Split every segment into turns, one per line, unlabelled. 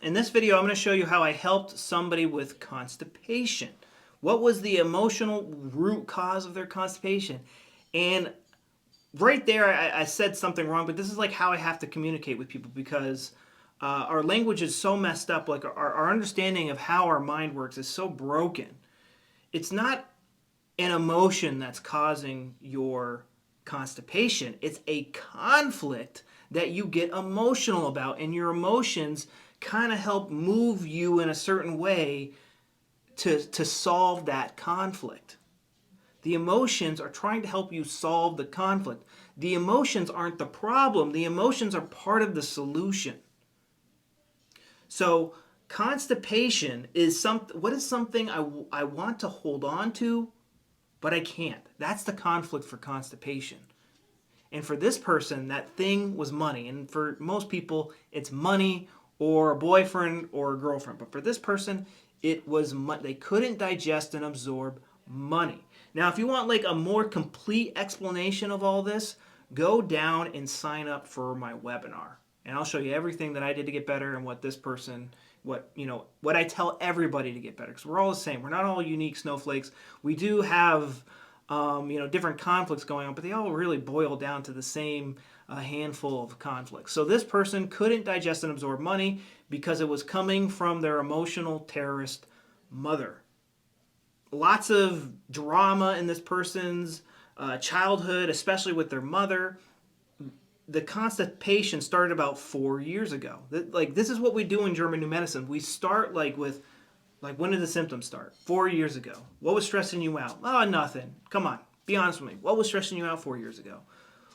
In this video, I'm going to show you how I helped somebody with constipation. What was the emotional root cause of their constipation? And right there, I said something wrong, but this is like how I have to communicate with people because our language is so messed up. Like our understanding of how our mind works is so broken. It's not an emotion that's causing your constipation. It's a conflict that you get emotional about, and your emotions kind of help move you in a certain way to solve that conflict. The emotions are trying to help you solve the conflict. The emotions aren't the problem. The emotions are part of the solution. So constipation is something I want to hold on to, but I can't. That's the conflict for constipation. And for this person, that thing was money. And for most people, it's money or a boyfriend or a girlfriend. But for this person, it was they couldn't digest and absorb money. Now, if you want like a more complete explanation of all this, go down and sign up for my webinar. And I'll show you everything that I did to get better and what this person, what I tell everybody to get better. Because we're all the same. We're not all unique snowflakes. We do have different conflicts going on, but they all really boil down to the same handful of conflicts. So this person couldn't digest and absorb money because it was coming from their emotional terrorist mother. Lots of drama in this person's childhood, especially with their mother. The constipation started about 4 years ago. This is what we do in German New Medicine. We start with when did the symptoms start? 4 years ago. What was stressing you out? Oh, nothing. Come on, be honest with me. What was stressing you out 4 years ago?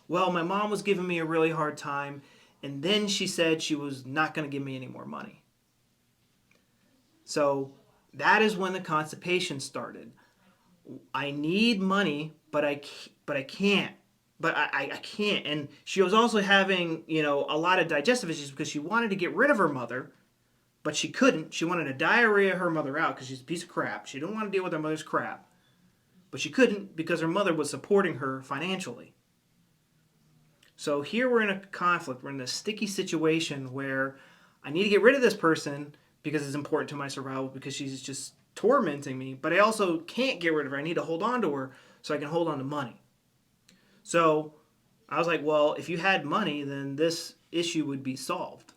Well, my mom was giving me a really hard time, and then she said she was not going to give me any more money. So that is when the constipation started. I need money, but I can't. But I can't. And she was also having, a lot of digestive issues because she wanted to get rid of her mother, but she couldn't. She wanted to diarrhea her mother out because she's a piece of crap. She didn't want to deal with her mother's crap. But she couldn't because her mother was supporting her financially. So here we're in a conflict. We're in a sticky situation where I need to get rid of this person because it's important to my survival because she's just tormenting me. But I also can't get rid of her. I need to hold on to her so I can hold on to money. So I was like, well, if you had money, then this issue would be solved.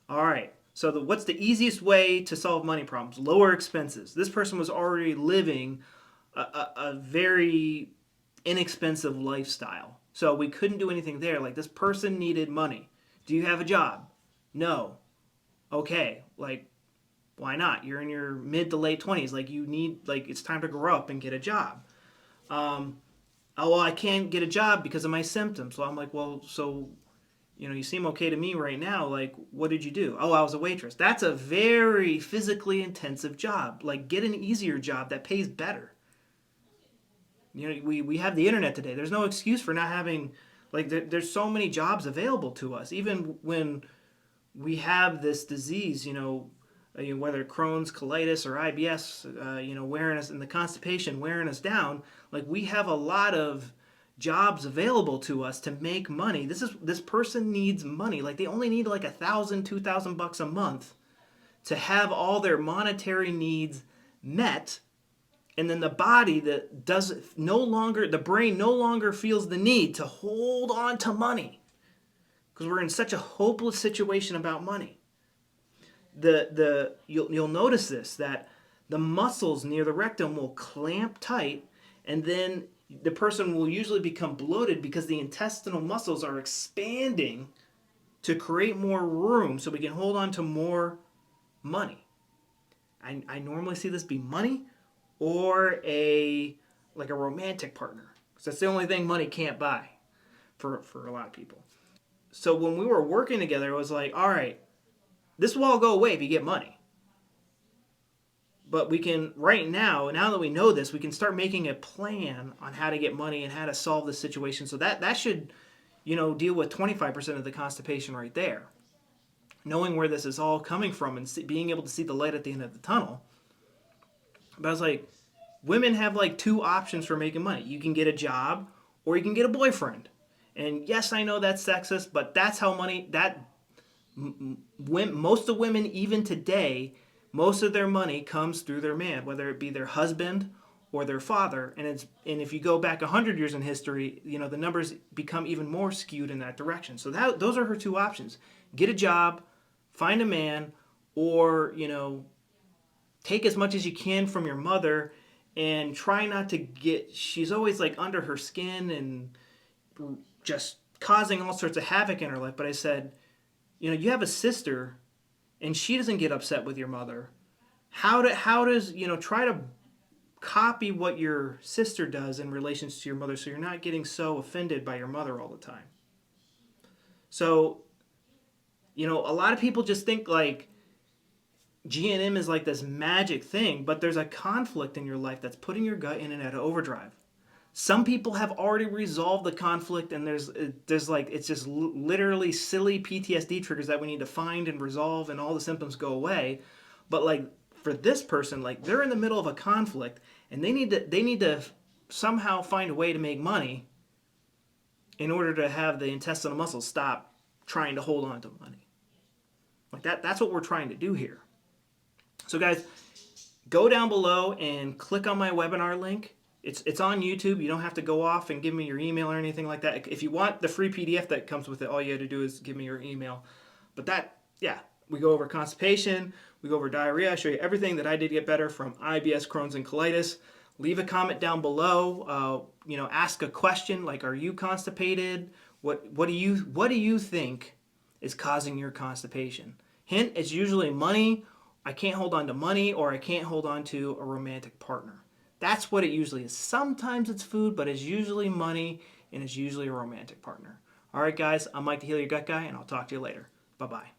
All right. So what's the easiest way to solve money problems? Lower expenses. This person was already living a very inexpensive lifestyle. So we couldn't do anything there. Like, this person needed money. Do you have a job? No. Okay. Why not? You're in your mid to late 20s. It's time to grow up and get a job. Oh, well, I can't get a job because of my symptoms. So I'm like, well, so you seem okay to me right now. Like, what did you do? Oh, I was a waitress. That's a very physically intensive job. Like, get an easier job that pays better. We have the internet today. There's no excuse for not having, there's so many jobs available to us. Even when we have this disease, whether Crohn's, colitis, or IBS, wearing us, and the constipation wearing us down, we have a lot of jobs available to us to make money. This person needs money. They only need $1,000, $2,000 a month to have all their monetary needs met. And then the body the brain no longer feels the need to hold on to money because we're in such a hopeless situation about money. You'll notice this, that the muscles near the rectum will clamp tight, and then the person will usually become bloated because the intestinal muscles are expanding to create more room so we can hold on to more money. I normally see this be money or a romantic partner, because that's the only thing money can't buy for a lot of people. So when we were working together, it was like, all right, this will all go away if you get money. But we can, right now that we know this, we can start making a plan on how to get money and how to solve the situation. So that should, deal with 25% of the constipation right there. Knowing where this is all coming from and being able to see the light at the end of the tunnel. But I was like, women have two options for making money. You can get a job or you can get a boyfriend. And yes, I know that's sexist, but that's how Most of women, even today, most of their money comes through their man, whether it be their husband or their father. And if you go back 100 years in history, the numbers become even more skewed in that direction. So those are her two options: get a job, find a man, or take as much as you can from your mother, and try not to get. She's always like under her skin and just causing all sorts of havoc in her life. But I said, you have a sister, and she doesn't get upset with your mother. How does try to copy what your sister does in relations to your mother, so you're not getting so offended by your mother all the time. So a lot of people just think like G&M is like this magic thing, but there's a conflict in your life that's putting your gut in and out of overdrive. Some people have already resolved the conflict, and there's like it's just literally silly PTSD triggers that we need to find and resolve, and all the symptoms go away. But like for this person, like they're in the middle of a conflict, and they need to somehow find a way to make money in order to have the intestinal muscles stop trying to hold on to money. Like that's what we're trying to do here. So guys, go down below and click on my webinar link. It's on YouTube. You don't have to go off and give me your email or anything like that. If you want the free PDF that comes with it, all you have to do is give me your email. But we go over constipation, we go over diarrhea. I show you everything that I did to get better from IBS, Crohn's, and colitis. Leave a comment down below. Ask a question like, "Are you constipated? What do you think is causing your constipation?" Hint: it's usually money. I can't hold on to money, or I can't hold on to a romantic partner. That's what it usually is. Sometimes it's food, but it's usually money, and it's usually a romantic partner. All right, guys, I'm Mike the Heal Your Gut Guy, and I'll talk to you later. Bye-bye.